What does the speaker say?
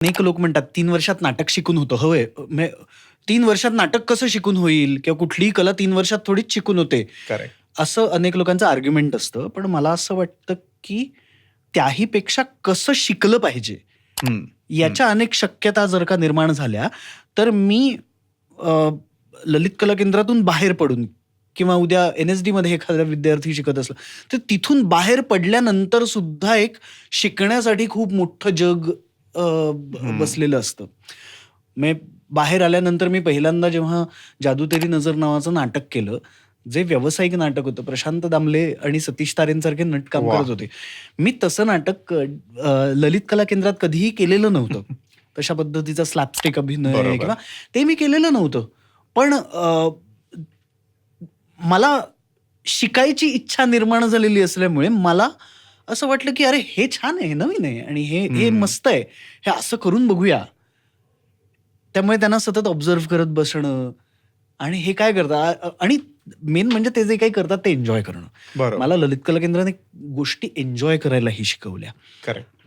अनेक लोक म्हणतात 3 वर्षात नाटक शिकून होतं. होय. 3 वर्षात नाटक कसं शिकून होईल किंवा कुठलीही कला 3 वर्षात थोडीच शिकून होते. करेक्ट. असं अनेक लोकांचं आर्ग्युमेंट असतं. पण मला असं वाटतं, की त्याही पेक्षा कसं शिकलं पाहिजे, याच्या अनेक शक्यता जर का निर्माण झाल्या, तर मी अ, ललित कला केंद्रातून बाहेर पडून किंवा उद्या NSDमध्ये एखादा विद्यार्थी शिकत असला, तर तिथून बाहेर पडल्यानंतर सुद्धा एक शिकण्यासाठी खूप मोठं जग बसलेलं असतं. म्हणजे बाहेर आल्यानंतर मी पहिल्यांदा जेव्हा जादू तेरी नजर नावाचं नाटक केलं, जे व्यावसायिक नाटक होतं. प्रशांत दामले आणि सतीश तारेंसारखे नट काम वाह! करत होते. मी तसं नाटक ललित कला केंद्रात कधीही केलेलं नव्हतं. तशा पद्धतीचा स्लॅपस्टिक अभिनय बरोबर. किंवा ते मी केलेलं नव्हतं. पण मला शिकायची इच्छा निर्माण झालेली असल्यामुळे मला असं वाटलं, की अरे हे छान आहे, हे नवीन आहे आणि हे मस्त आहे. हे असं करून बघूया. त्यामुळे त्यांना सतत ऑब्झर्व्ह करत बसणं आणि हे काय करतात आणि मेन म्हणजे ते जे काही करतात ते एन्जॉय करणं. बरोबर. मला ललित कला केंद्राने गोष्टी एन्जॉय करायलाही शिकवल्या. करेक्ट.